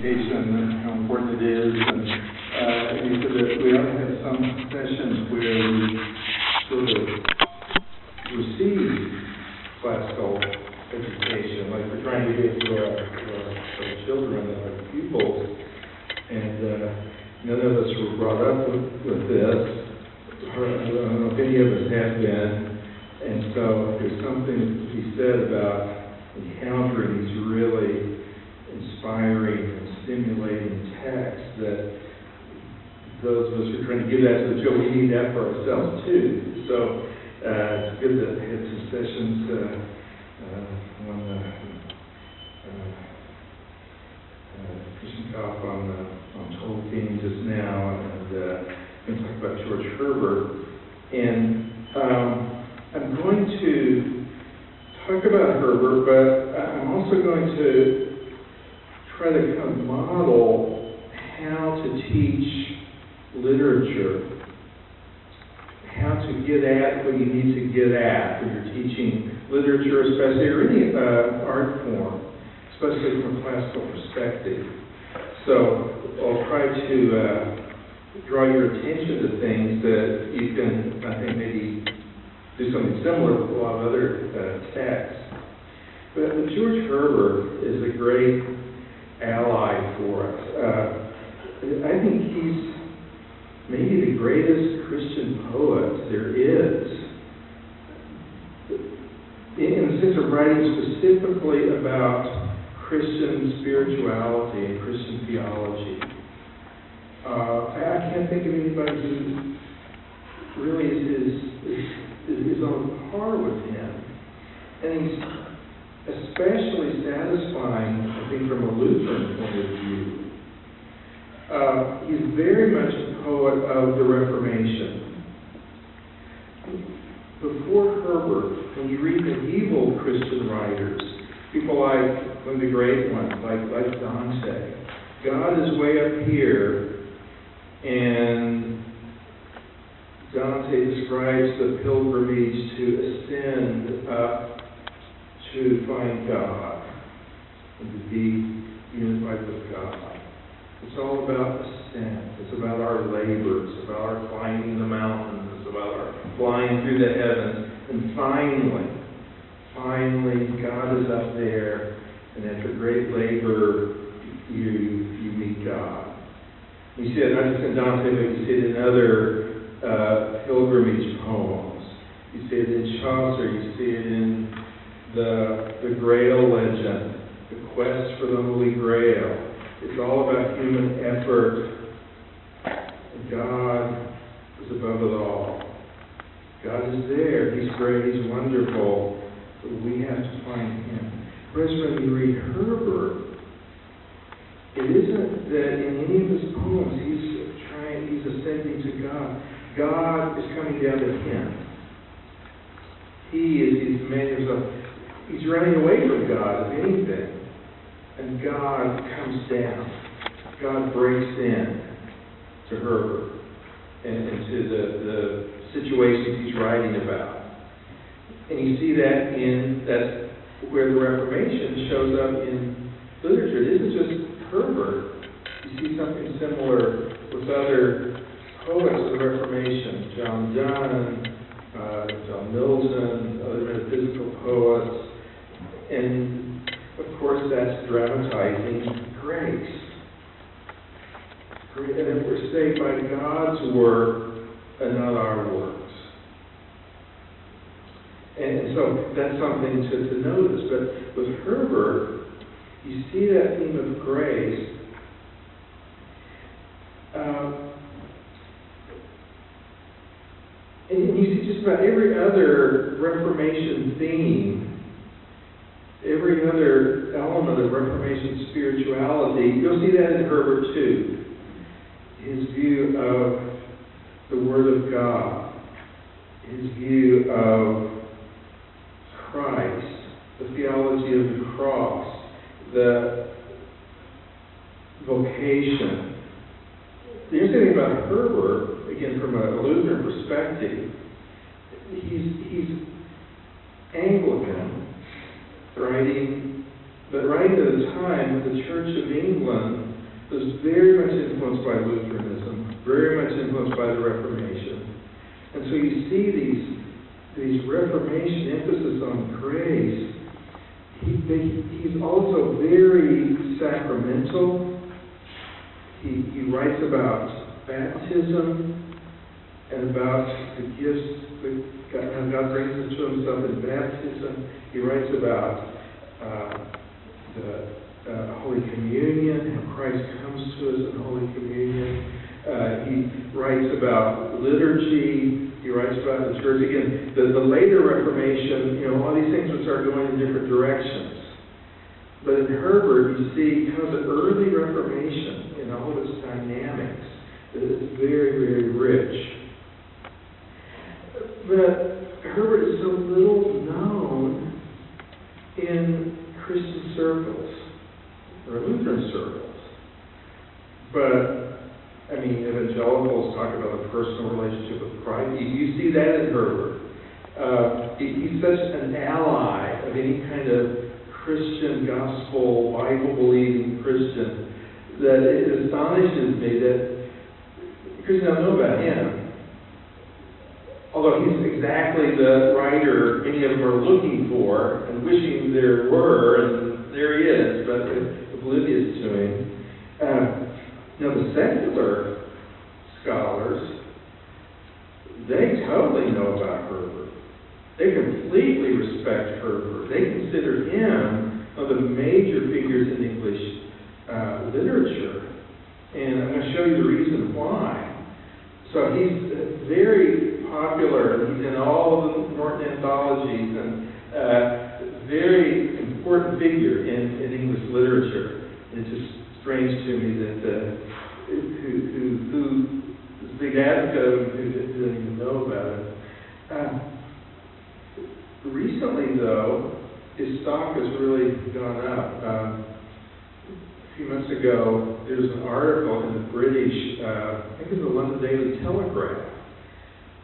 education and how important it is. And he said that we ought to have some sessions where we sort of receive classical education, like we're trying to get to our children and our pupils. And none of us were brought up with this. I don't know if any of us have been. And so there's something to be said about encountering these really inspiring and stimulating texts that those of us who are trying to give that to the children, we need that for ourselves too. So it's good that we had some sessions on Christian Kopp on Tolkien just now, and going to talk about George Herbert. And I'm going to talk about Herbert, but I'm also going to try to kind of model how to teach literature, how to get at what you need to get at when you're teaching literature, especially, or any art form, especially from a classical perspective. So I'll try to draw your attention to things that you can, I think, maybe do something similar with a lot of other texts. But George Herbert is a great ally for us. I think he's maybe the greatest Christian poet there is, in the sense of writing specifically about Christian spirituality and Christian theology. I can't think of anybody who really is on par with him. And he's especially satisfying, I think, from a Lutheran point of view. He's very much a poet of the Reformation. Before Herbert, when you read medieval Christian writers, people like one of the great ones, like Dante, God is way up here, and Dante describes the pilgrimage to ascend up to find God and to be unified with God. It's all about ascent. It's about our labor. It's about our climbing the mountains. It's about our flying through the heavens. And finally, God is up there, and after great labor, you meet God. You see it not just in Dante, but you see it in other pilgrimage poems. You see it in Chaucer. You see it in the Grail legend, the quest for the Holy Grail. It's all about human effort. God is above it all. God is there. He's great. He's wonderful. But we have to find Him. Whereas when you read Herbert, it isn't that in any of his poems he's ascending to God. God is coming down to him. He's made himself. He's running away from God, if anything. And God comes down. God breaks in to Herbert and to the situations he's writing about. And you see that's where the Reformation shows up in literature. It isn't just Herbert. You see something similar with other poets of the Reformation, John Donne, John Milton, other metaphysical poets, and of course that's dramatizing grace. And if we're saved by God's work and not our works. And so that's something to notice. But with Herbert, you see that theme of grace. And you see just about every other Reformation theme, every other element of Reformation spirituality, you'll see that in Herbert too. His view of the Word of God, his view of Christ, the theology of the cross, the vocation. The interesting thing about Herbert, again from a Lutheran perspective, he's Anglican, writing at a time when the Church of England was very much influenced by Lutheranism, very much influenced by the Reformation. And so you see these Reformation emphasis on grace. He's also very sacramental. He writes about baptism and about the gifts that God brings us to himself in baptism. He writes about the Holy Communion, how Christ comes to us in Holy Communion. He writes about liturgy. He writes about the church. Again, the later Reformation, all these things would start going in different directions. But in Herbert, you see kind of the early Reformation in all of its dynamics. It's very, very rich. But Herbert is so little known in Christian circles or Lutheran circles. But evangelicals talk about a personal relationship with Christ. You see that in Herbert. He's such an ally of any kind of Christian gospel, Bible-believing Christian that it astonishes me that Christians don't know about him. Although he's exactly the writer many of them are looking for and wishing there were, and there he is, but oblivious to him. Now the secular scholars, they totally know about Herbert. They completely respect Herbert. They consider him one of the major figures in English literature. And I'm going to show you the reason why. So he's very popular. He's in all of the Norton anthologies and very important figure in English literature. It's just strange to me that who is a big advocate of him who didn't even know about it. Recently, though, his stock has really gone up. A few months ago, there was an article in the British, I think it was the London Daily Telegraph,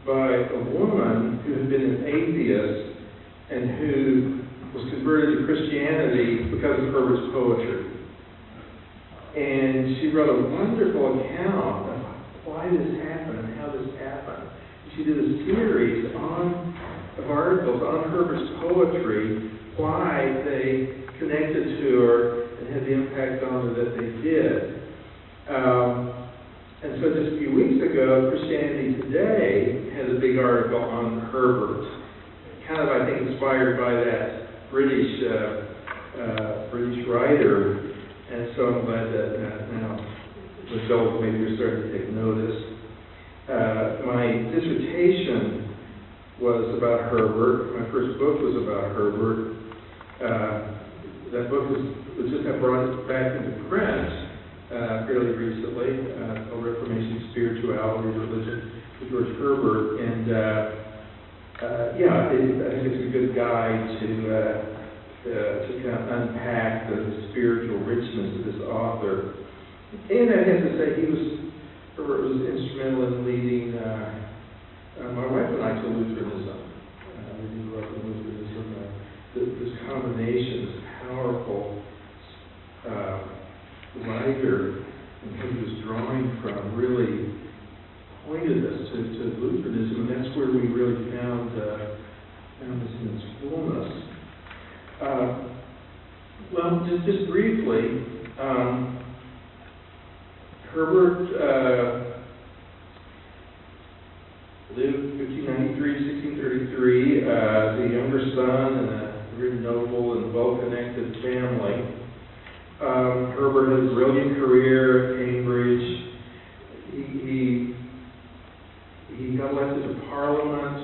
by a woman who had been an atheist and who was converted to Christianity because of Herbert's poetry. And she wrote a wonderful account of why this happened and how this happened. She did a series of articles on Herbert's poetry, why they connected to her and had the impact on her that they did. And so just a few weeks ago, Christianity Today had a big article on Herbert, kind of, I think, inspired by that British writer. And so I'm glad that now the adults maybe are starting to take notice. My dissertation was about Herbert. My first book was about Herbert. That book was just brought back into print fairly recently, called Reformation, Spirituality, Religion, with George Herbert. And I think it's a good guide to kind of unpack the spiritual richness of this author. And I have to say, Herbert was instrumental in leading my wife and I to Lutheranism. We grew up in Lutheranism. This combination, this powerful writer and who he was drawing from really pointed us to Lutheranism, and that's where we really found this in its fullness. Well, just briefly, Herbert lived 1593 to 1633, as a younger son in a very noble and well-connected family. Herbert had a brilliant career at Cambridge. He got elected to Parliament.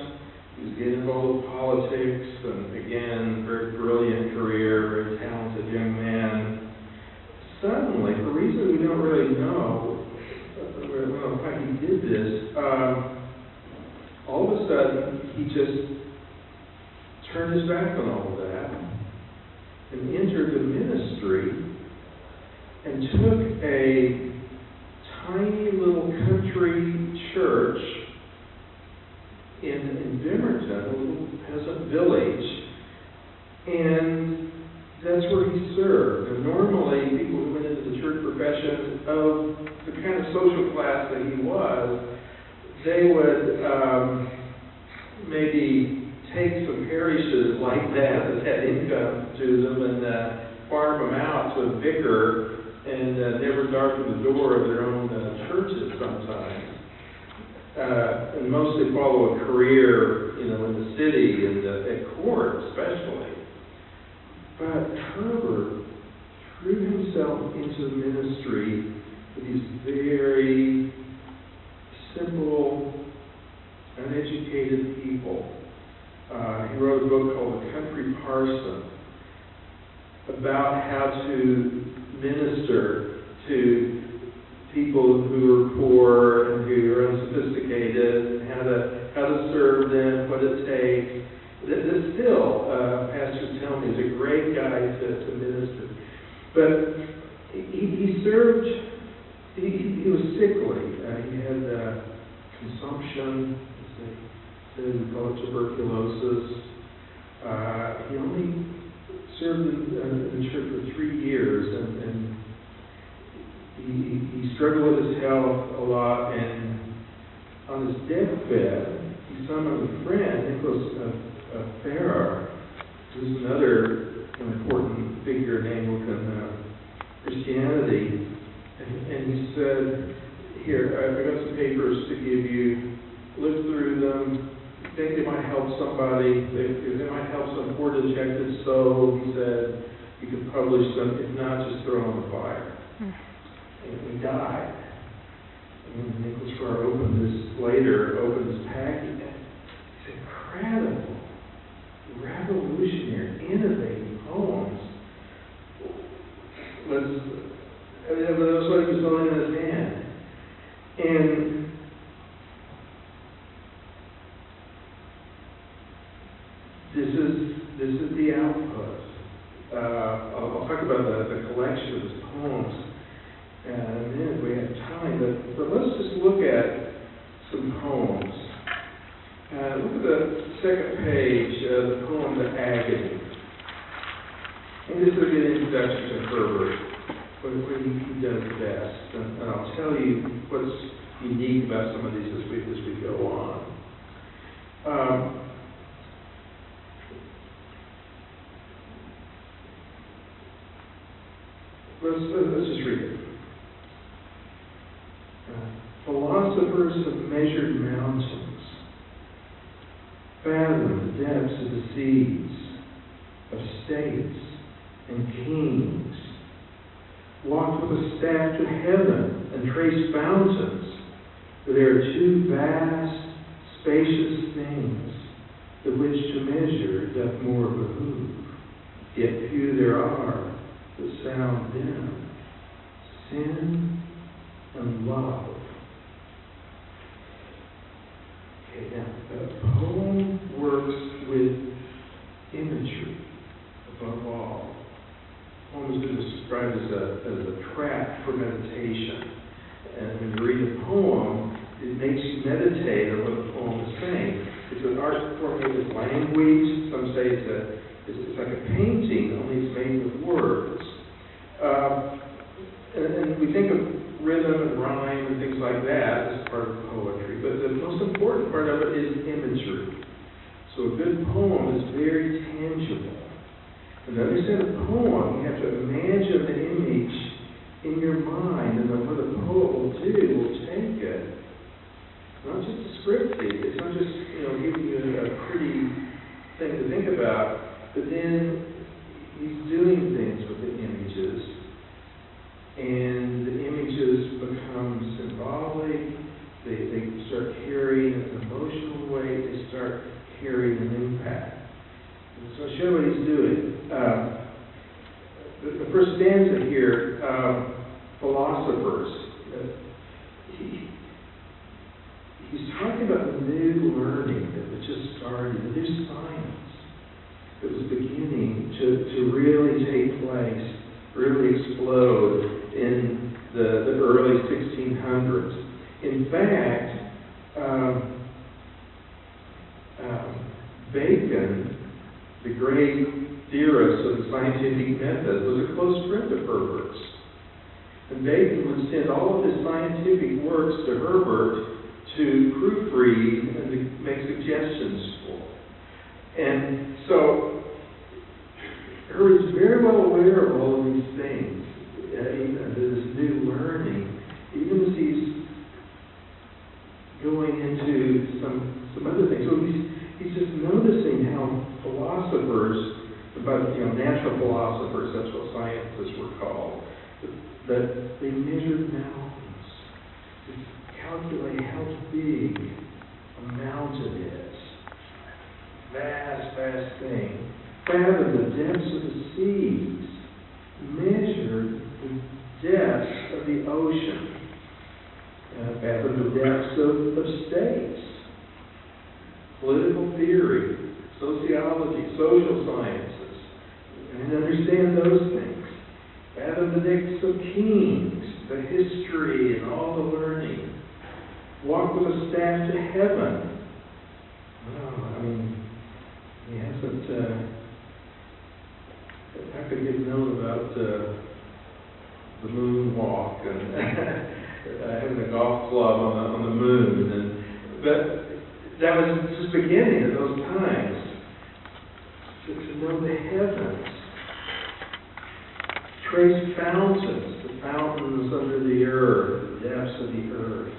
He was getting involved with politics, and again, very brilliant career, very talented young man. Suddenly, for reasons we don't really know, how he did this, all of a sudden, he just turned his back on all of that and entered the ministry and took a tiny little country church in Bemerton, a little peasant village, and that's where he served. And normally, people who went into the the church profession of the kind of social class that he was, they would maybe take some parishes like that had income to them and farm them out to a vicar and never darken the door of their own churches sometimes. And mostly follow a career, in the city and at court especially. But Herbert threw himself into ministry with these very simple, uneducated people. He wrote a book called The Country Parson about how to minister to people who are poor and who are unsophisticated, and how to serve them, what it takes. That still, pastors tell me, is a great guy to minister. But he served. He was sickly. He had consumption. We call it tuberculosis. He only served in the church for 3 years, and he struggled with his health a lot. And on his deathbed, he summoned a friend, Nicholas Ferrer, who's another important figure in Anglican Christianity, and he said, "Here, I got some papers to give you. Look through them. Think they might help somebody. They might help some poor dejected soul." He said, "You can publish them. If not, just throw them in the fire." And he died. And when Nicholas Ferrer opened this package, it's incredible, revolutionary, innovative poems. That was what he was holding in his hand. And this is the output. I'll talk about the collection of his poems in a minute if we have time, but let's just look at some poems. Look at the second page, the poem The Agony. And this is a good introduction to Herbert, what he does best. And I'll tell you what's unique about some of these as we go on. Let's just read it. Philosophers have measured mountains, fathomed the depths of the seas, of states and kings, walked with a staff to heaven and traced fountains, for there are two vast, spacious things, the which to measure doth more behoove, yet few there are that sound them, sin and love. Okay, now, the poem works with imagery above all. The poem has been described as a trap for meditation. And when you read a poem, it makes you meditate on what the poem is saying. It's an art form made with language. Some say it's like a painting, only it's made with words. And we think of rhythm and rhyme and things like that as part of poetry, but the most important part of it is imagery. So a good poem is very tangible. And to understand a poem, you have to imagine the image in your mind, and then what a poet will do will take it. Not just descriptive, it's not just giving you a pretty thing to think about, but then he's doing things with the images, and the images become symbolic. They start carrying an emotional weight. They start carrying an impact. And so I'll show you what he's doing. The first stanza here, philosophers. He's talking about the new learning that was just started, the new science that was beginning to really take place, really explode in the early 1600s. In fact, Bacon, the great theorist of the scientific method, was a close friend of Herbert's. And Veith would send all of his scientific works to Herbert to proofread and to make suggestions for. And so Herbert's very well aware of all of these things, even this new learning, even as he's going into some other things. So he's just noticing how philosophers, but natural philosophers, that's what scientists were called, that they measured mountains to calculate how big a mountain is. Vast, vast thing. Fathom the depths of the seas. Measure the depths of the ocean. Fathom the depths of states. Political theory, sociology, social sciences, and understand those things. Fathom the depths of kings, the history and all the learning. Walk with a staff to heaven. He hasn't. I could get known about the moon walk and having a golf club on the moon, but that was just beginning at those times. To know the heavens, trace fountains, the fountains under the earth, the depths of the earth.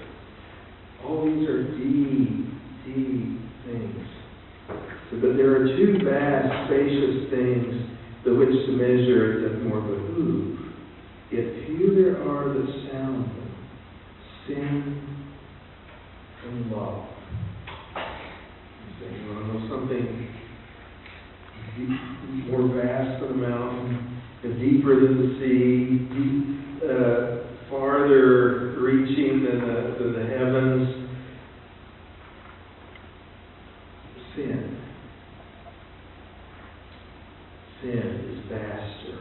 All these are deep, deep things. So that there are two vast, spacious things by which to measure that more behoove. Yet few there are that sound them: sin and love. You want to know something more vast than a mountain, deeper than the sea, farther reaching than the heavens? Sin. Sin is vaster.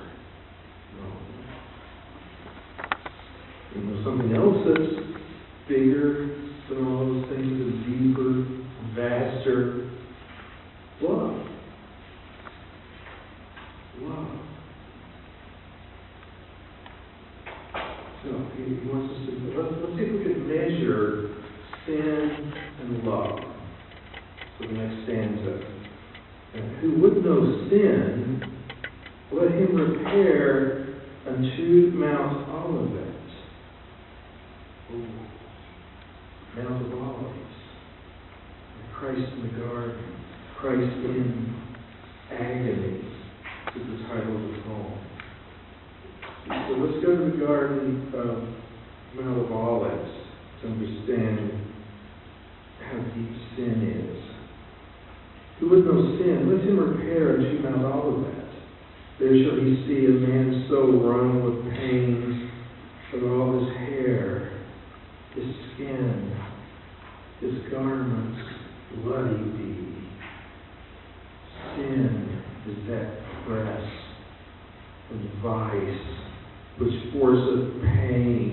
You know something else that's bigger than all those things, and deeper, vaster? Love. Love. So he wants us to, let's see if we can measure sin and love. So the next stanza. And who would know sin, let him repair unto Mount Olivet. Mount of Olives. Christ in the garden. Christ in agony is the title of the poem. So let's go to the Garden of Mount of Olives to understand how deep sin is. Who would know sin, let him repair unto Mount Olivet. There shall he see a man so wrung with pains, that all his hair, his skin, his garments bloody be. Sin is that press and vice which forceth pain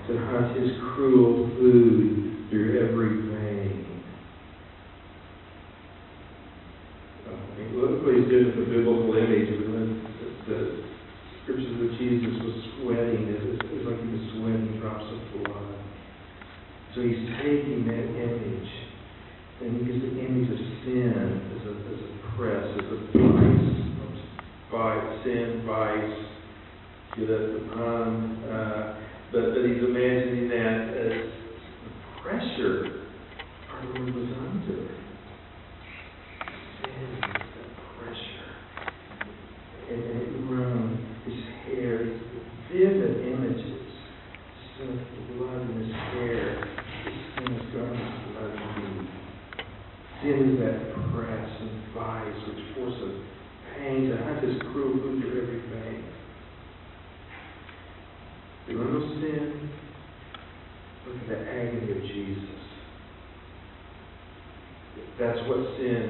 to hunt his cruel food through every vein. Look what he's doing with the biblical image. The scriptures that Jesus was sweating. It's like he was sweating drops of blood. So he's taking that image, and he gives the image of sin as a press, as a vice, sin, vice. That's the pun. But he's imagining that as the pressure our Lord was under. Sin, that pressure. And it wrung his hair, these vivid images. Sin of blood in his hair, his skin, his garments, blood indeed. Sin is that press and vice which forces pain to hunt his cruel food through every vein. You want to know sin? Look at the agony of Jesus. That's what sin,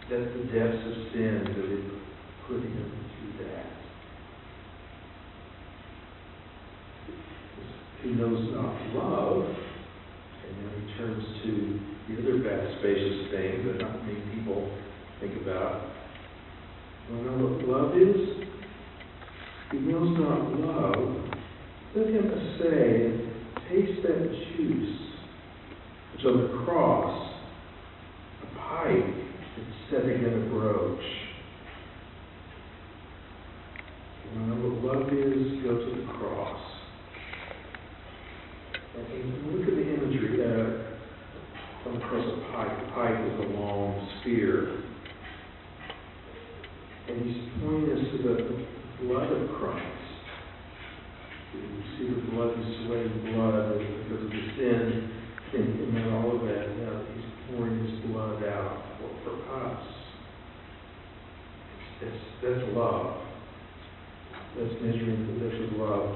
that's the depths of sin that it put him through that. He knows not love, and then he turns to the other vast, spacious thing that not many people think about. You want to know what love is? He knows not love, let him say, taste that juice, which on the cross, a pipe that's set against a brooch. You know what love is? Go to the cross. And look at the imagery. On the cross, a pipe. The pipe is a long spear. And he's pointing us to the blood of Christ. You see the blood, the sweating blood because of the sin, and then all of that. Now he's pouring his blood out for us. That's love. That's measuring the depth of love.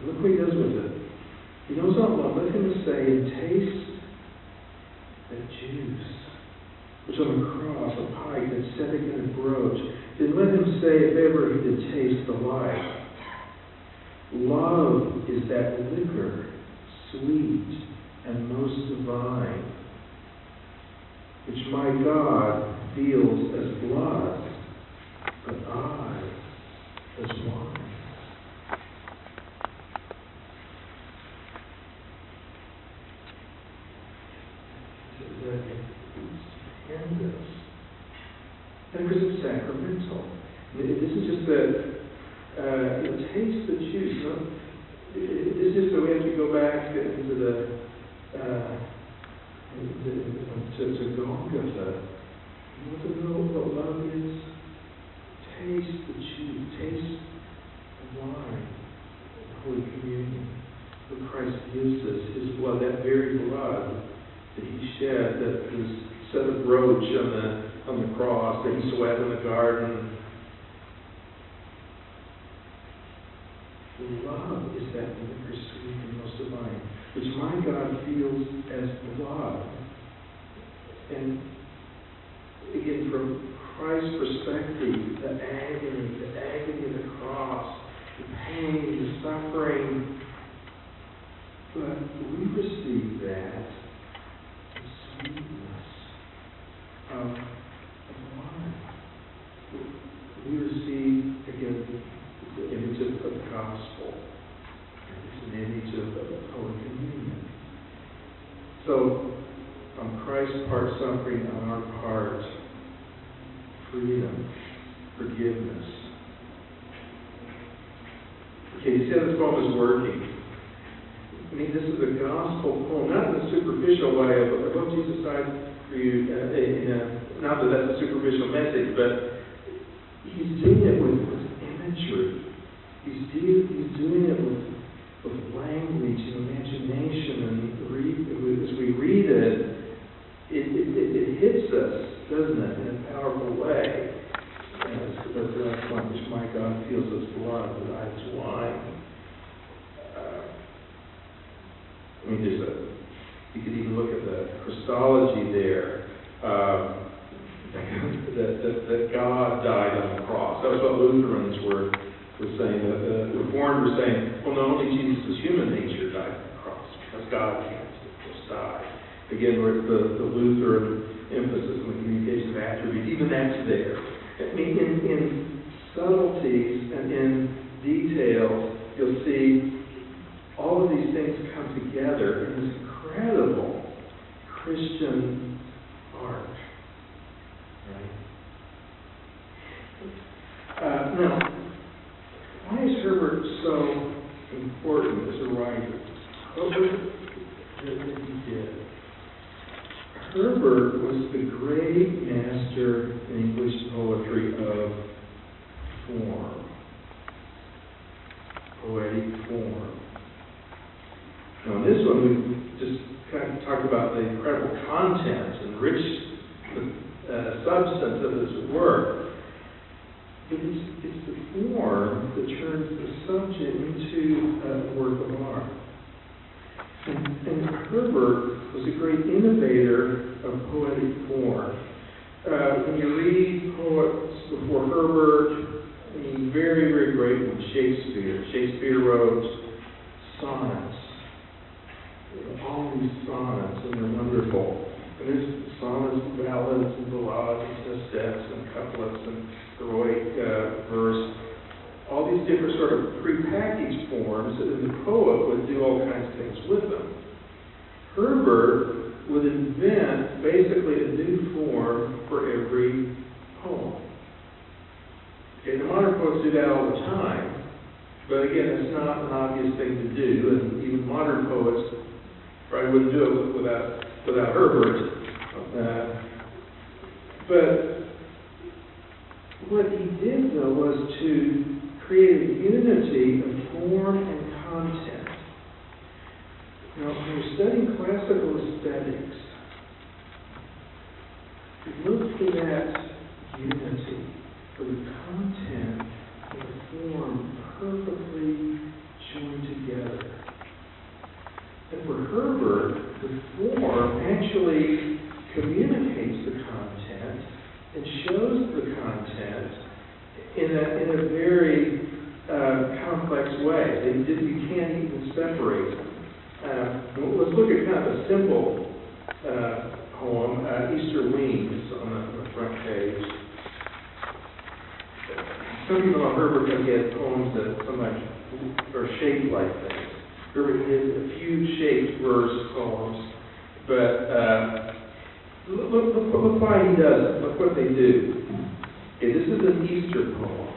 Look what he does with it. He knows not love. Let him say, and taste that juice, which on the cross, a pipe that's set against a brooch. Then let him say, if ever he did taste the life. Love is that liquor, sweet and most divine, which my God feels as blood, but I as wine. And because it's sacramental. This is just taste the juice. No? This is that we have to go back into to Golgotha. You want to know what love is? Taste the juice. Taste the wine. Holy Communion. What Christ gives us, His blood, that very blood that He shed, that was set a brooch on the cross, that He sweat in the garden. Love is that liquor sweet and most divine, which my God feels as blood. And again, from Christ's perspective, the agony of the cross, the pain, the suffering. But we receive that sweetness of wine. We receive, again, the image of the gospel. It's an image of Holy Communion. So, on Christ's part suffering, on our part freedom, forgiveness. Okay, you see how this poem is working? I mean, this is a gospel poem, not in a superficial way of what Jesus died for you, not that that's a superficial message, but He's doing it with imagery. He's doing it with language and imagination, and as we read it, it hits us, doesn't it, in a powerful way. That's the point which my God feels as blood, but I as wine. I mean, you could even look at the Christology there, that God died on the cross. That was what Lutherans were saying. The Reformed were saying, well, not only Jesus' human nature died on the cross, because God can't just die. Again, we're the Lutheran emphasis on the communication of attributes. Even that's there. I mean, in subtleties and in details, you'll see all of these things come together in this incredible Christian art. Right? Now, why is Herbert so important as a writer? What was it that he did? Herbert was the great master in English poetry of form, poetic form. Now, in this one, we just kind of talked about the incredible content and rich substance of his work. But it's the form that turns the subject into a work of art. And Herbert was a great innovator of poetic form. When you read poets before Herbert, I mean, very, very great one, Shakespeare. Shakespeare wrote sonnets. All these sonnets, and they're wonderful. And there's sonnets, ballads, and ballades, and sestets, and couplets, and heroic verse. all these different sort of prepackaged forms, and the poet would do all kinds of things with them. Herbert would invent basically a new form for every poem. Okay, the modern poets do that all the time, but again, it's not an obvious thing to do, and even modern poets probably wouldn't do it without Herbert. But what he did, though, was to create a unity of form and content. Now, when you're studying classical aesthetics, look for that unity, where the content and the form perfectly joined together. And for Herbert, the form actually communicates the content and shows the content in a very complex way. You can't even separate them. Let's look at kind of a simple poem, Easter Wings, on the front page. Some people know Herbert because he has poems that sometimes are shaped like things. Herbert has a few shaped verse poems, but look why he does it. Look what they do. Okay, this is an Easter poem.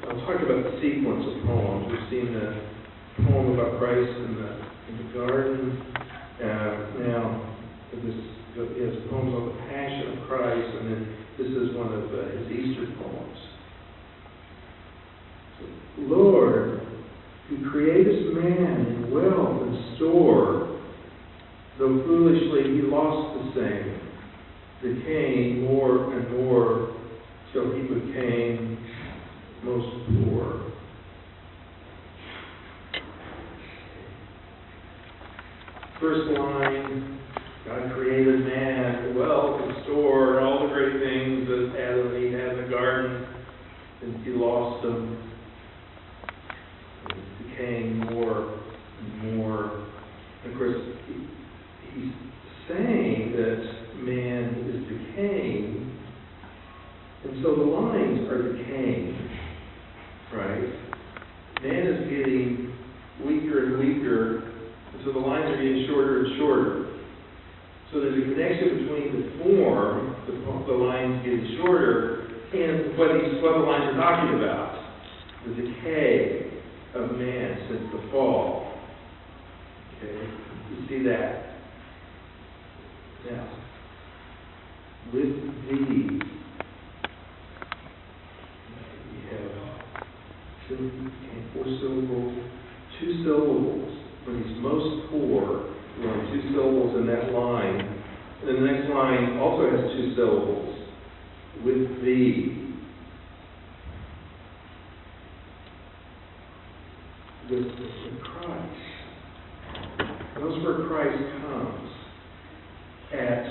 I'll talk about the sequence of poems. We've seen the poem about Christ in the garden. Now, he has poems on the Passion of Christ, and then this is one of his Easter poems. So, Lord, who createst man in wealth and store, though foolishly he lost the same, decaying more and more till he became most poor. First line, God created man, wealth and store, and all the great things that Adam and Eve had in the garden, and he lost them. He's decaying more and more. And of course, he's saying that man is decaying, and so the lines are decaying, right? Man is getting weaker and weaker, and so the lines are getting shorter and shorter. So there's a connection between the form, the lines getting shorter, and what the lines are talking about, the decay of man since the fall. Okay, you see that? Now, with thee, we have 4 syllables, 2 syllables. When he's most poor, we have 2 syllables in that line. And then the next line also has 2 syllables. With thee. With Christ. Notice where Christ comes at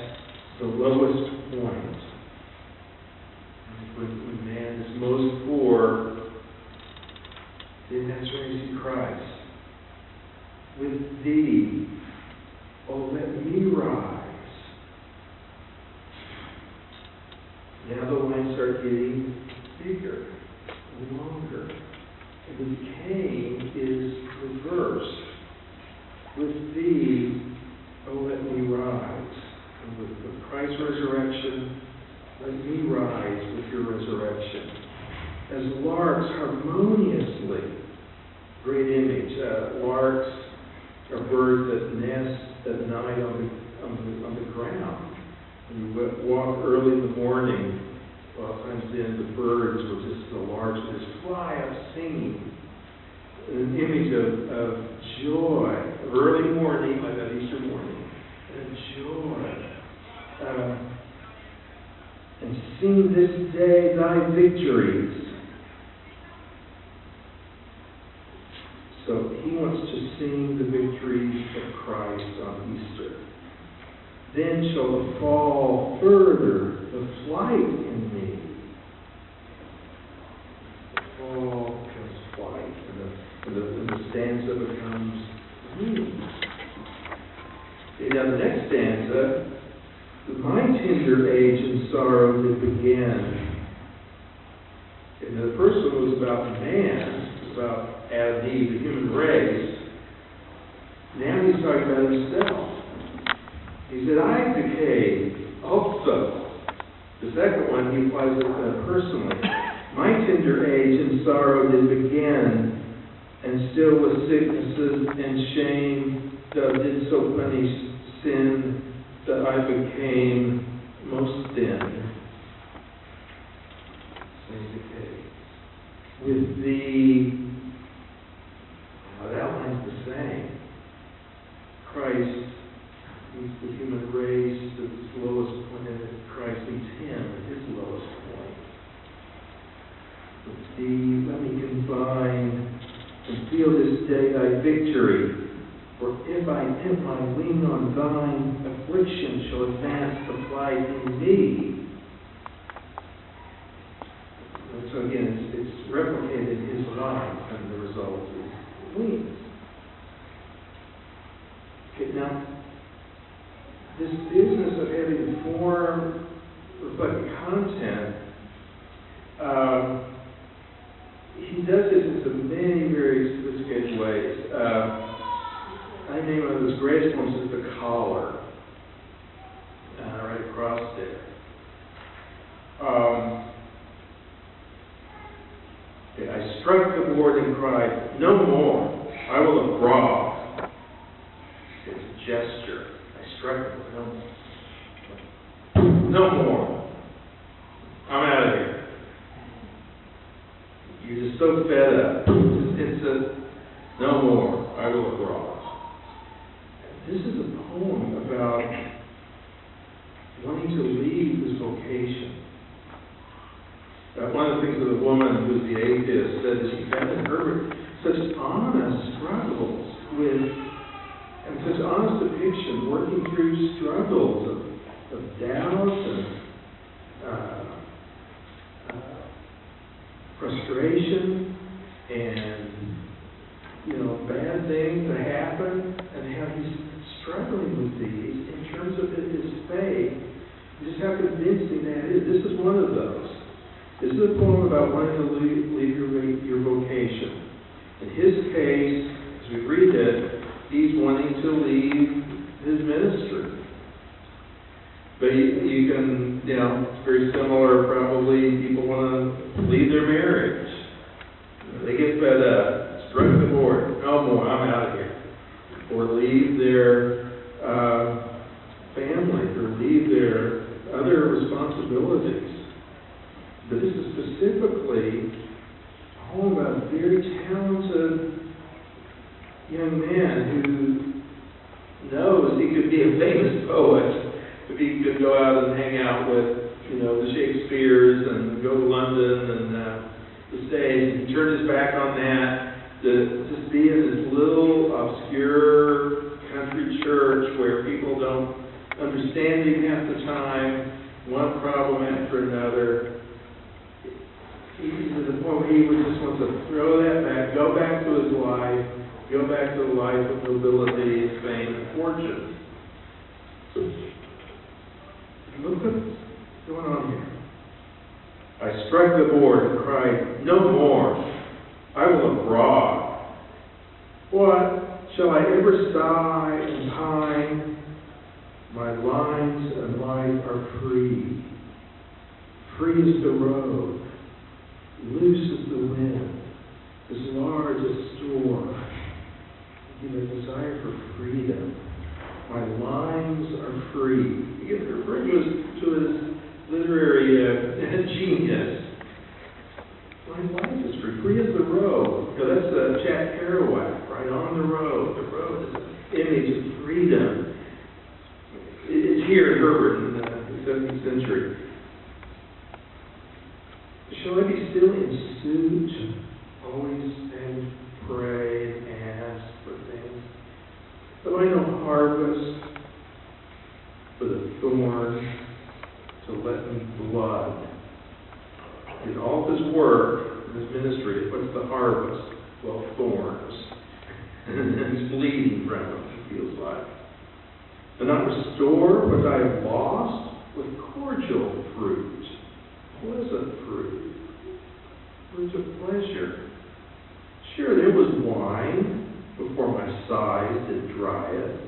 the lowest point. When man is most poor, then that's where you see Christ. With thee, oh, let me rise. Now the lines start getting bigger and longer. And the decaying is reversed. With thee, oh, let me rise. And with Christ's resurrection, let me rise with your resurrection. As larks harmoniously, great image, larks are birds that nest at night on the ground. When you walk early in the morning, a lot of times then the birds will the larks will just fly up singing. An image of joy, of early morning, like that Easter morning, and joy. And sing this day thy victories. So he wants to sing the victories of Christ on Easter. Then shall the fall further, the flight in me. The fall becomes flight, and the stanza becomes me. Okay, now the next stanza, my tender age and sorrow did begin. the first one was about man, about Adam and Eve, the human race. Now he's talking about himself. He said, I decayed also. The second one, he applies it personally. My tender age and sorrow did begin, and still with sicknesses and shame did so punish sin that I became most thin. With that outline's the same. Christ meets the human race at its lowest point, and Christ meets him at his lowest point. Let me combine and feel this day thy victory. For if I dip my wing on thine, affliction shall advance the flight in me. And so again, it's replicated his life, and the result is wings. Okay, now, this business of having form reflecting content, he does this in some many very sophisticated ways. I name one of his greatest forms is the collar, right across there. Okay, I struck the board and cried, no more, I will abroad. It's a gesture. I struck the board, no more. I'm out of here. You're just so fed up. It's a no more, I will abroad. This is a poem about wanting to leave his vocation. One of the things that the woman who's the atheist said that she found in Herbert such honest struggles with, and such honest depiction, working through struggles of doubt and frustration and, bad things that happen, and how he's struggling with these in terms of his faith, just how convincing that is. This is one of those. This is a poem about wanting to leave your vocation. In his case, as we read it, he's wanting to leave his ministry. But you can, it's very similar, probably, people want to leave their marriage. They get fed up, struck the board, no more, I'm out of here. Or leave their family, or leave their other responsibilities. But this is specifically a poem about a very talented young man who knows he could be a famous poet if he could go out and hang out with, the Shakespeares and go to London and the stage. He turned his back on that to just be in this little obscure country church where people don't understand him half the time, one problem after another. He's to the point where he just wants to throw that back, go back to his life, go back to the life of nobility, fame, and fortune. Look what's going on here. I struck the board and cried, no more, I will abroad. What? Shall I ever sigh and pine? My lines and life are free. Free is the road, loose as the wind, as large as storm. Give a desire for freedom. My lines are free. Again, referring to his literary genius. My life is free. Free as the road. That's Jack Kerouac, right on the road. The road is an image of freedom. It's here in Herbert in the 17th century. Shall I be still in suit, always and pray and ask for things? Have I no harvest for the thorn to let me blood? In all of his work, in his ministry, what's the harvest? Well, thorns. And he's bleeding from them, it feels like. And not restore what I have lost with cordial fruit. What is a fruit? words of pleasure. Sure, there was wine before my sighs did dry it.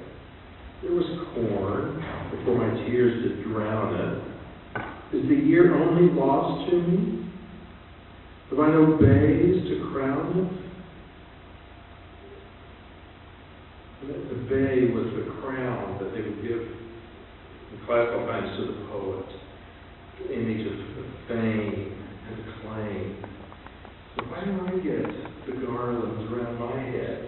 There was corn before my tears did drown it. Is the year only lost to me? Have I no bays to crown it? The bay was the crown that they would give in classical times to the poet, the image of fame and acclaim. So why don't I get the garlands around my head?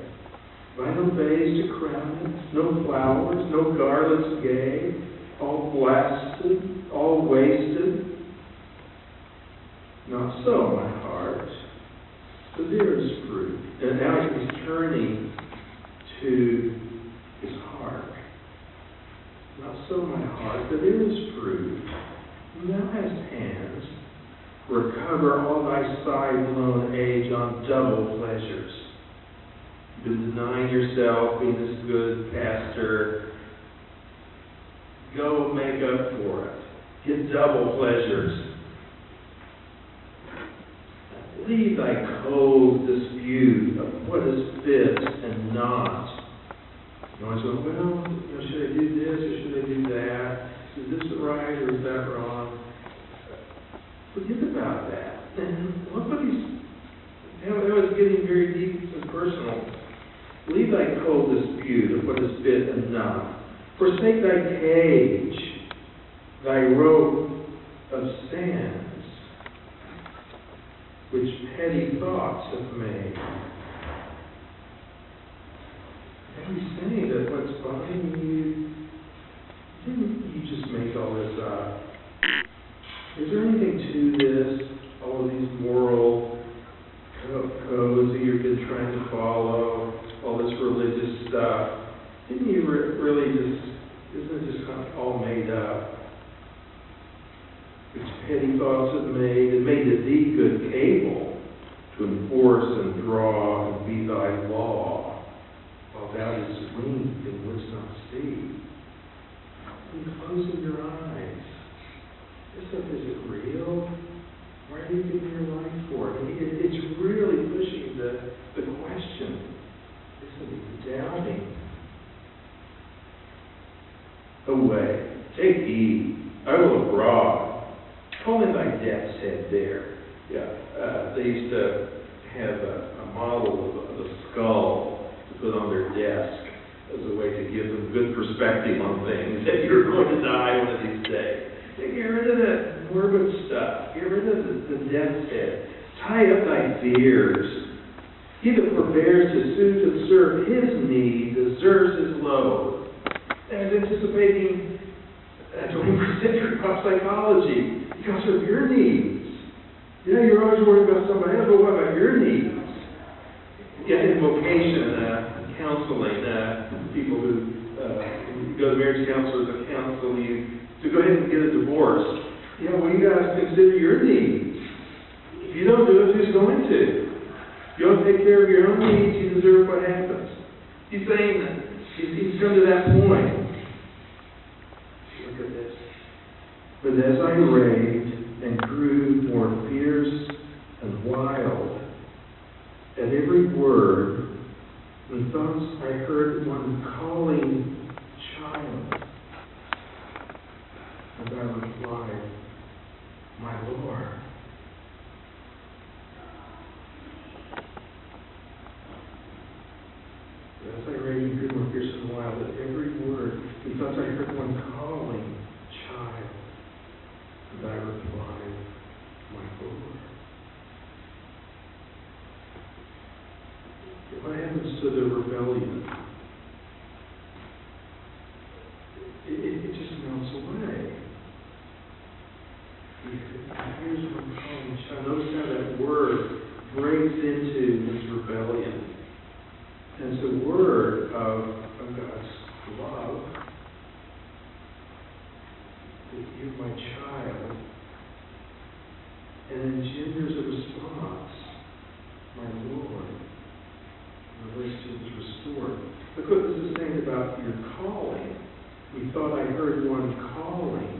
Have I no bays to crown it? No flowers, no garlands gay, all blasted, all wasted? Not so, my heart. So there is fruit. And now he's turning to his heart. Not so, my heart, but there is fruit. Thou hast hands. Recover all thy side-blown age on double pleasures. You've been denying yourself, being this good pastor. Go make up for it. Get double pleasures. Leave thy cold dispute of what is fit and not. You always go, well, should I do this or should I do that? Is this right or is that wrong? Forget about that. And look what that was getting very deep and personal. Leave thy cold dispute of what is fit and not. Forsake thy cage, thy rope of sands, which petty thoughts have made. And he's saying that what's bothering you, didn't you just make all this up? Is there anything to this? All of these moral codes that you've been trying to follow, all this religious stuff. Didn't you really isn't it just kind of all made up? Which petty thoughts have made, and made it thee good able to enforce and draw and be thy law, while thou didst wink and wouldst not see. And closing your eyes. This stuff, is it real? Why are you giving your life for it? It's really pushing the question. Isn't it doubting? Away. Take heed. I will abroad. Call in thy death's head there. Yeah. They used to have a model of a skull to put on their desk as a way to give them good perspective on things. That you're going to die one of these days. Get rid of that morbid stuff. Get rid of the death's head. Tie up thy fears. He that forbears to soothe and serve his need deserves his load. And anticipating 21st century pop psychology because of your needs. Yeah, you're always worried about somebody else, but what about your needs? Yeah, in vocation, counseling, people who go to marriage counselors or counsel you to go ahead and get a divorce. Yeah, well, you got to consider your needs. If you don't do it, who's going to? If you don't take care of your own needs, you deserve what happens. He's saying that. He's come to that point. Look at this. But as I raved and grew more fierce and wild, at every word, methought I heard one calling, child. And I replied, my Lord. As I raved and grew more fierce and wild, at every word, methought I heard one calling, child. And I replied, my Lord. What happens to the rebellion? It just melts away. Here's one calling child. Notice how that word breaks into this rebellion. And it's a word of God's love. That you're my child. And engenders a response, my Lord. And the relationship is restored. Look what this is saying about your calling. We thought I heard one calling,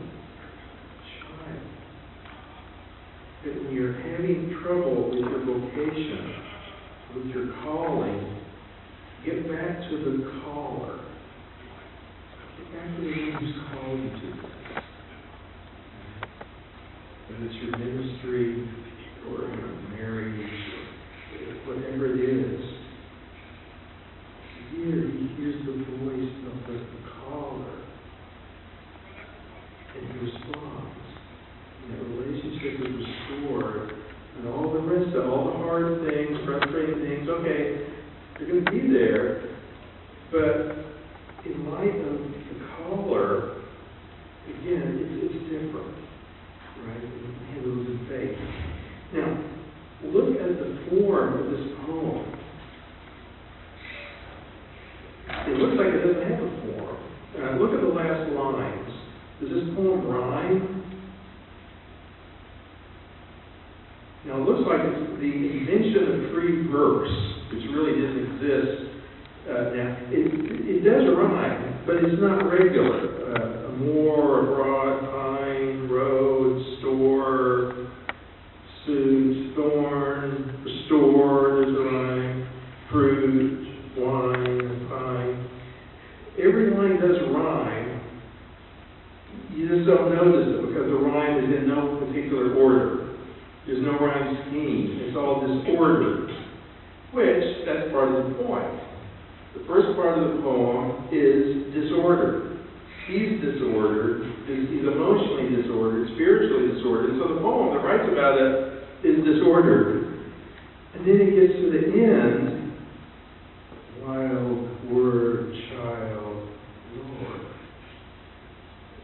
child. That when you're having trouble with vocation, with your calling, get back to the caller. Get back to the one who's called you to this. Whether it's your ministry or your marriage or whatever it is. Here, he hears the voice of the caller. And he responds. And that relationship is restored. And all the rest of all the hard things, frustrating things, okay, they're going to be there. But in light of the caller, again, it's different. Right? It handles in faith. Now, look at the form of this poem. It looks like it doesn't have a form. Look at the last lines. Does this poem rhyme? Now, it looks like it's the invention of free verse, which really didn't exist. Now, it does rhyme, but it's not regular. More, abroad, pine, road, store, suit, thorn, restore, there's a rhyme, fruit, wine, pine. Every line does rhyme. You just don't notice it because the rhyme is in no particular order. There's no rhyme scheme. It's all disordered, which, that's part of the point. The first part of the poem is disordered. He's disordered. He's emotionally disordered, spiritually disordered. And so the poem that writes about it is disordered. And then it gets to the end. Wild word, child, Lord.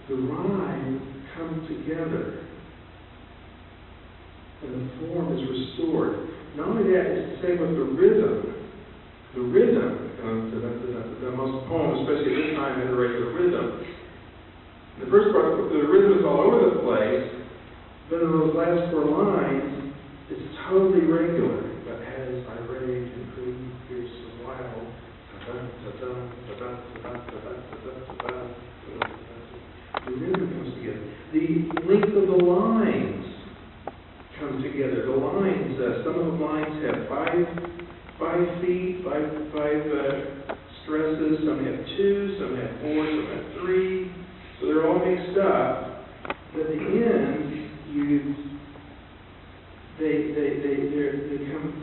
The rhyme comes together. And the form is restored. Not only that, it's the same with the rhythm. The rhythm, most poems, especially at this time, had a regular rhythm. The first part, the rhythm is all over the place, but in those last four lines, it's totally regular. But as I rage and prove fierce and wild, the rhythm comes together. The length of the lines come together. The lines, some of the lines have five feet, five stresses. Some have 2, some have 4, some have 3. So they're all mixed up. But at the end,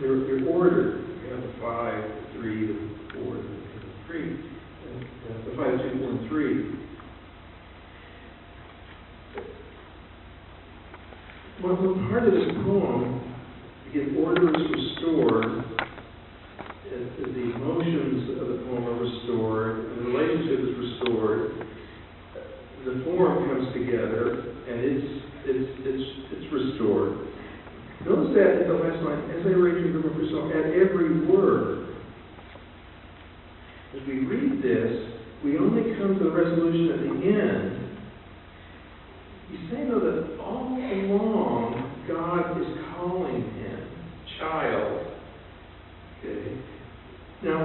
they're ordered. You have the 5, the 3, the 4, the 3, the 5, 2, 4, and 3. Well, part of this poem, again, order is restored. The emotions of the poem are restored, and the relationship is restored. The form comes together, and it's restored. Notice that in the last line, as I rage and remember myself, at every word. As we read this, we only come to the resolution at the end. He's saying, though, that all along, God is calling him child. Okay. Now,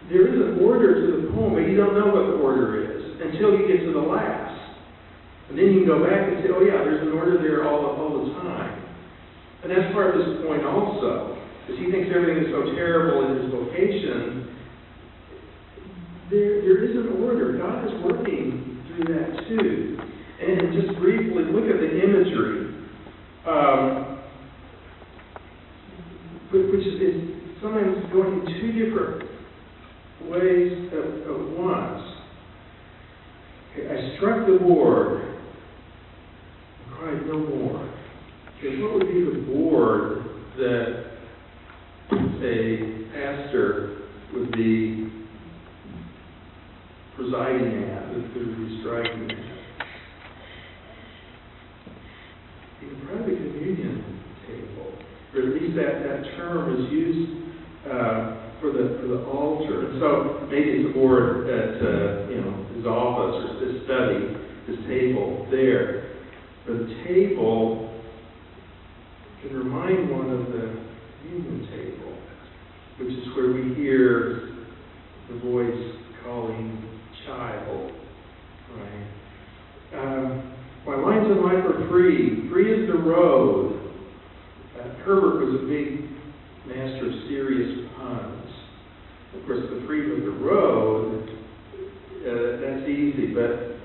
there is an order to the poem, but you don't know what the order is until you get to the last. And then you can go back and say, oh yeah, there's an order there all the time. And that's part of his point also. Because he thinks everything is so terrible in his vocation. There is an order. God is working through that too. And just briefly, look at the imagery. Which is sometimes going in two different ways at once. Okay, I struck the board and cried no more. Okay, what would be the board that a pastor would be presiding at, that would be striking at? The private communion table, or at least that term is used for the altar. And so maybe it's a board at his office or his study, his table there. But the table can remind one of the communion table, which is where we hear the voice calling child. Right? My lines in life are free. Free is the road. Herbert was a big course, the freedom of the road, that's easy, but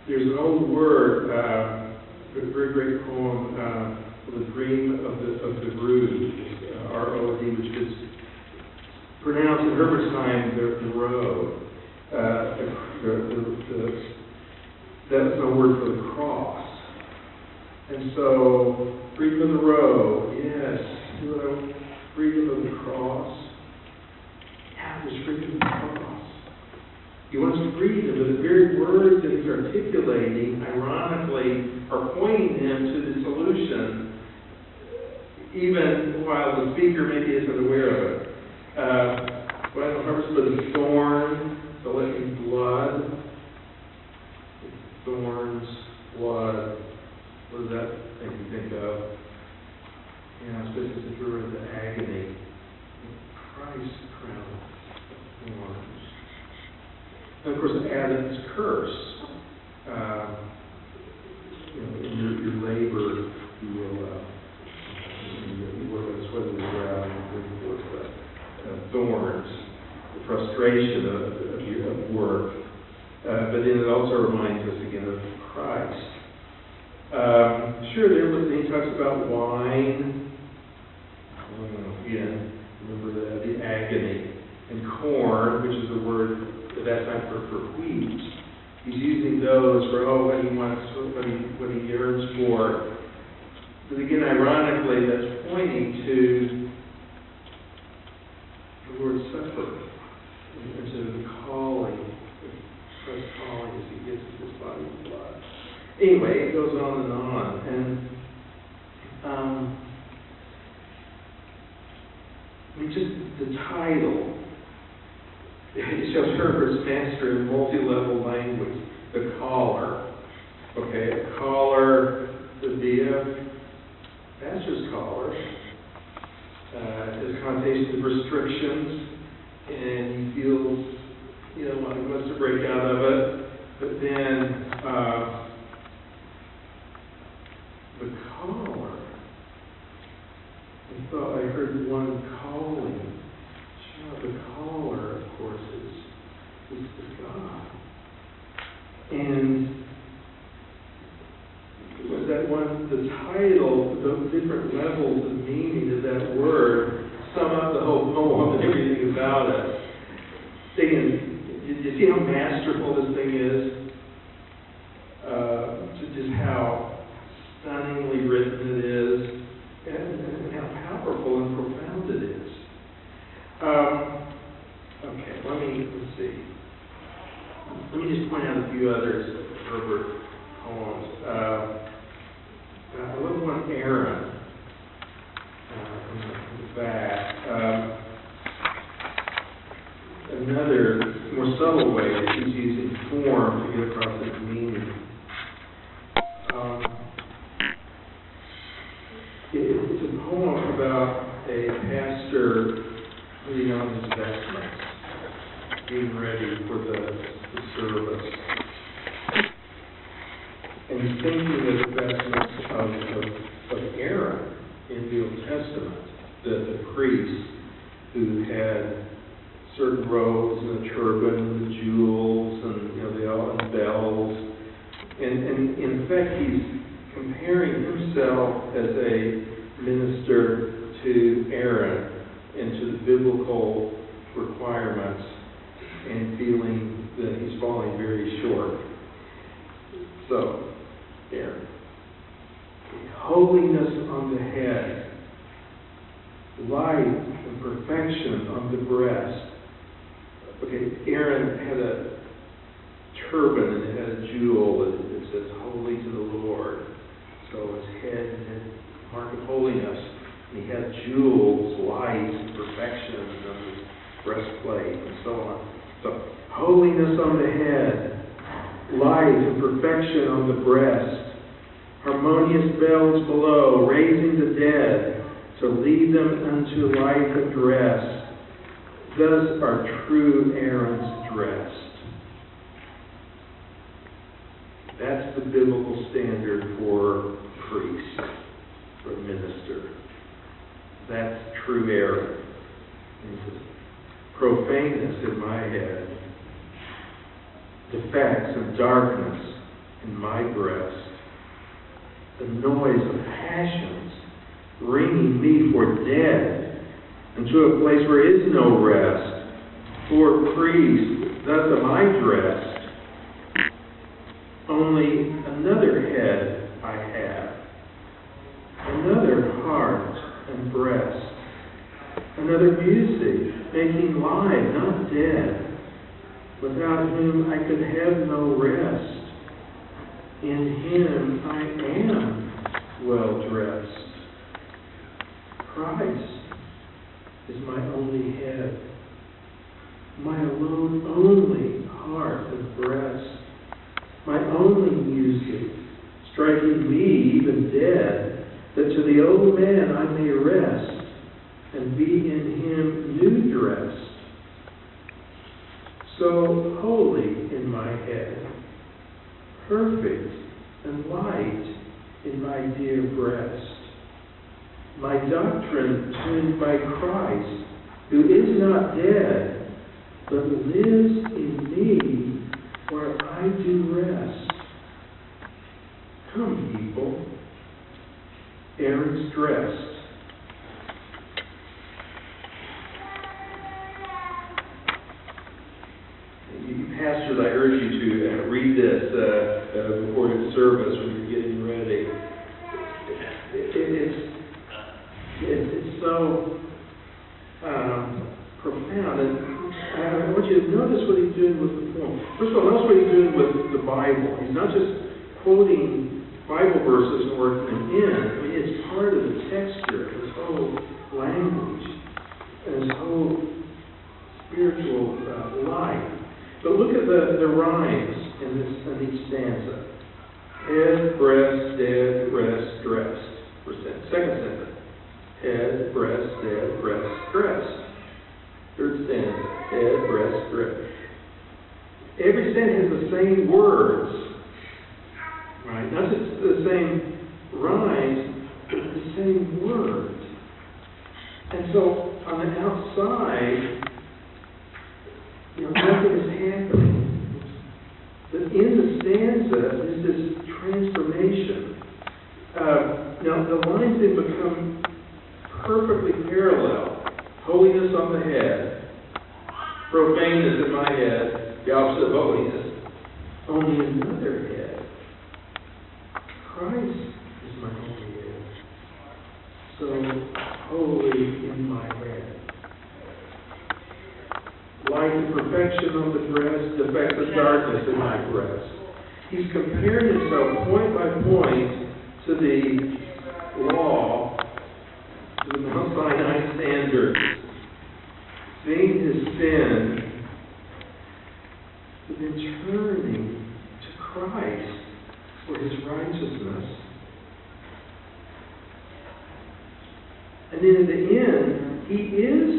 there's an old word, a very great poem, The Dream of the Rood, R-O-D, which is pronounced in Herbert's time, the road. That's a word for the cross. And so, freedom of the road, yes, freedom of the cross. Yeah, there's freedom of the cross. He wants freedom, but the very words that he's articulating, ironically, are pointing him to the solution, even while the speaker maybe isn't aware of it. Well, Herbert's but a thorn, the living blood. Thorns, blood. What does that make you think of? Yeah, especially since we're in the agony. Christ crown of thorns. And of course, Adam's curse. In your labor, you will work on sweat of the brow, and bring forth the thorns, the frustration of work. But then it also reminds us again of Christ. He talks about wine. Again, remember the agony. And corn, which is a word at that time for wheat. He's using those for, what he wants, what he yearns for. But again, ironically, that's pointing to the Lord's Supper, and to the calling, Christ's calling as he gives us his body and blood. Anyway, it goes on and on. And just the title, it shows Herbert's master in multi-level language. The caller. Okay, a caller would be a pastor's caller. His connotation of restrictions, and he feels, he wants to break out of it. But then the caller. I thought I heard one calling. The caller, of course, is God. And was that one, the title, those different levels of meaning of that word sum up the whole poem and everything about it. Did you see how masterful this thing is? Just how stunningly written it is, and how powerful and profound it is. Okay, let's see. Let me just point out a few others of Herbert poems. I love one, Aaron, in the back. Another more subtle way that he's using form to get across its meaning. It's a poem about a pastor putting on his vestments, being ready for the service. And he's thinking of the vestments of Aaron in the Old Testament, the priest who had certain robes and a turban and the jewels and bells. And in effect, he's comparing himself as a minister to Aaron and to the biblical requirements, and feeling that he's falling very short. So, Aaron. Holiness on the head, light and perfection on the breast. Okay, Aaron had a turban and it had a jewel that it says, "Holy to the Lord." So his head had a mark of holiness. And he had jewels, light, and perfection on his breastplate, and so on. So, holiness on the head, light and perfection on the breast, harmonious bells below, raising the dead, to lead them unto life and rest. Thus are true Aaron's dressed. That's the biblical standard for priest, for minister. That's true Aaron. profaneness in my head, defects and darkness in my breast, the noise of passions bringing me for dead into a place where is no rest. For priest, thus am I dressed. Only another head I have, another heart and breast, another music making live, not dead, without whom I could have no rest. In him I am well dressed. Christ is my only head, my alone only heart and breast, my only music, striking me even dead, that to the old man I may rest, and be in him new dressed. So holy in my head, perfect and light in my dear breast, my doctrine tuned by Christ, who is not dead, but lives in me where I do rest. Come, people, Aaron's dressed. Pastors, I urge you to read this before the service when you're getting ready. It's so profound. And I want you to notice what he's doing with the poem. First of all, notice what he's doing with the Bible. He's not just quoting Bible verses and working them in. I mean, it's part of the texture of his whole language and his whole spiritual life. But look at the rhymes in each stanza. Head, breast, dead, rest, dressed. Second sentence. Head, breast, dead, rest, dressed. Third stanza. Head, breast, dressed. Every stanza has the same words. Right? Not just the same rhymes, but the same words. And so on the outside, nothing is happening. But in the stanza is this transformation. Now, the lines then become perfectly parallel. Holiness on the head, profaneness in my head, the opposite of holiness. Only another head. Christ is my only head. So, holy in my head. Light and perfection on the breast, defects of darkness in my breast. He's comparing himself point by point to the law, to the Mount Sinai standards, seeing his sin, but then turning to Christ for his righteousness. And then at the end, he is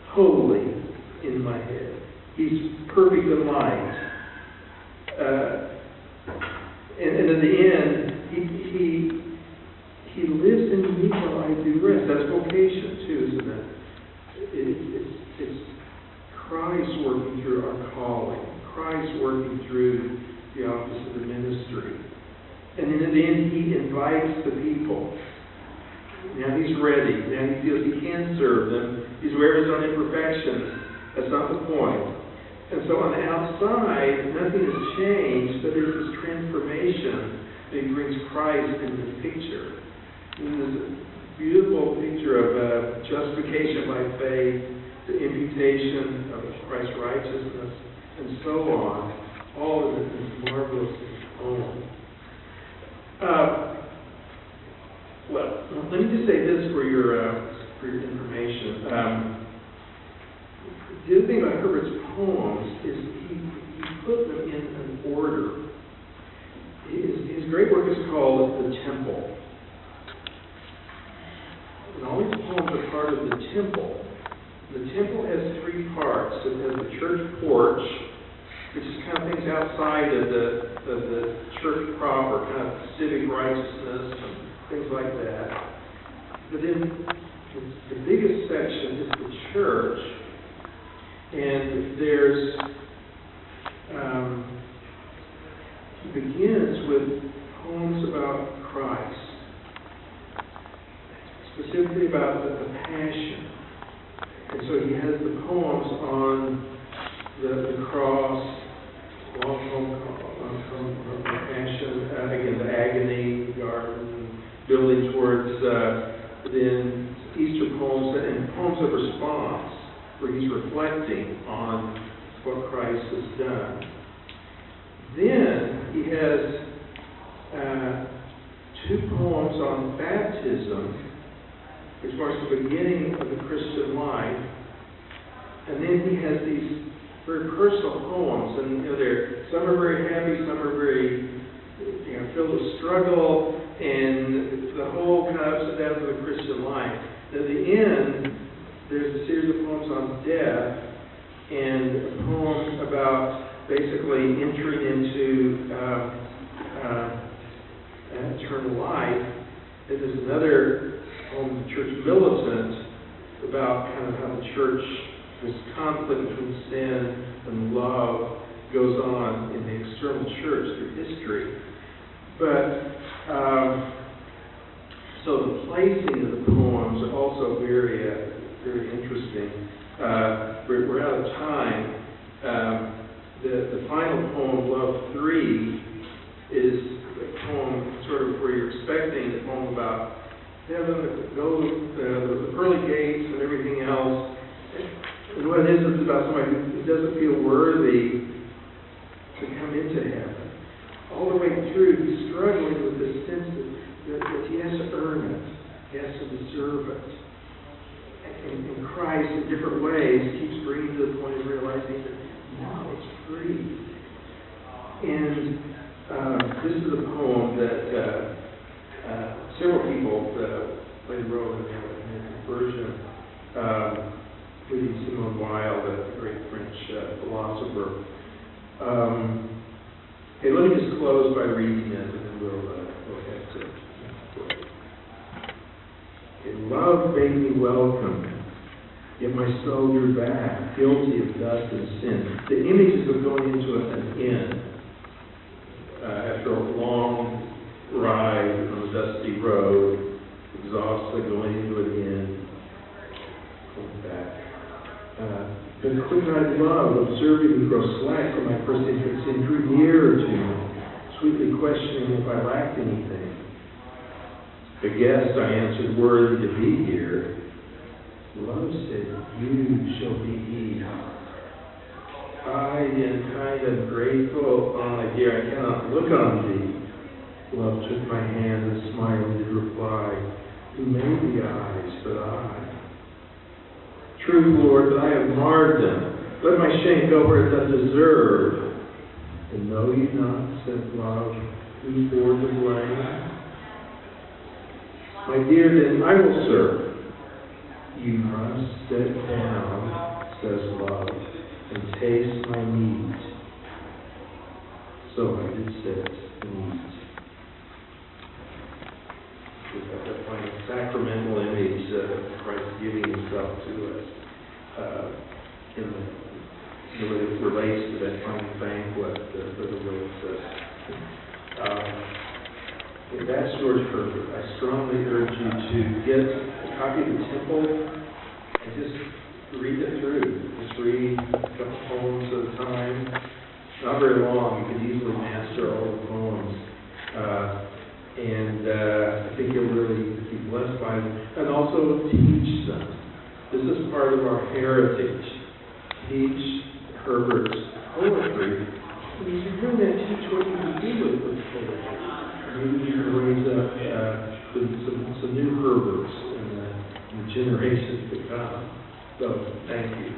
holy in my head. He's perfect and light. And at the end, he lives in me while I do rest. That's vocation too, isn't it? It's Christ working through our calling. Christ working through the office of the ministry. And then at the end, he invites the people. Now he's ready. Now he feels he can serve them. He's aware of his own imperfections. That's not the point. And so on the outside, nothing has changed, but there's this transformation that he brings Christ into the picture. And there's a beautiful picture of justification by faith, the imputation of Christ's righteousness, and so on. All of it is marvelous poem. Well, let me just say this for your information. The other thing about Herbert's poems is he put them in an order. His great work is called The Temple. And all these poems are part of the temple. The temple has three parts. It has the church porch, which is kind of things outside of the church proper, kind of civic righteousness and things like that. But then the biggest section is the church. there's, he begins with poems about Christ, specifically about the Passion. And so he has the poems on the cross, long poem of the Passion, again, the agony, the garden, building towards then Easter poems and poems of response, where he's reflecting on what Christ has done. Then he has two poems on baptism, which marks the beginning of the Christian life. And then he has these very personal poems, and some are very happy, some are very filled with struggle, and the whole kind of ups and downs of the Christian life. At the end, there's a series of poems on death, and a poem about basically entering into eternal life. And there's another poem, The Church Militant, about kind of how the church, this conflict between sin and love, goes on in the external church through history. But so the placing of the poems are also very interesting. We're out of time. The final poem, Love 3, is a poem sort of where you're expecting a poem about heaven, the pearly gates and everything else. And what it is, it's about somebody who doesn't feel worthy to come into heaven. All the way through, he's struggling with this sense that he has to earn it. He has to deserve it. And Christ, in different ways, keeps bringing to the point of realizing that, no, it's free. And this is a poem that several people played a role in the conversion. Including Simone Weil, the great French philosopher. Okay, let me just close by reading it, and then we'll head to okay, love made me welcome, yet my soul drew back, guilty of dust and sin. The images of going into an inn after a long ride on a dusty road, exhausted, going into an inn, going back. But could I love, observing me grow slack from my first interest in, drew nearer to me, sweetly questioning if I lacked anything. The guest, I answered, worthy to be here. Love said, you shall be he. I, in kind and grateful, my dear, I cannot look on thee. Love took my hand and smiling did reply, who made the eyes but I? True, Lord, that I have marred them. Let my shame go where it doth deserve. And know ye not, said love, who bore the blame? My dear, then I will serve. You must sit down, says love, and taste my meat. So I did sit and eat. We've got that kind of sacramental image of Christ giving himself to us in the way it relates to that kind of banquet for the Lord. That's George Herbert. I strongly urge you to get a copy of the Temple and just read it through. Just read a couple poems at a time. Not very long. You could easily master all the poems. And I think you'll really be blessed by them. And also teach them. This is part of our heritage. Teach Herbert's poetry. But you can really not teach what you can do with poetry. Maybe you can raise up some new Herberts in the generations to come. So, thank you.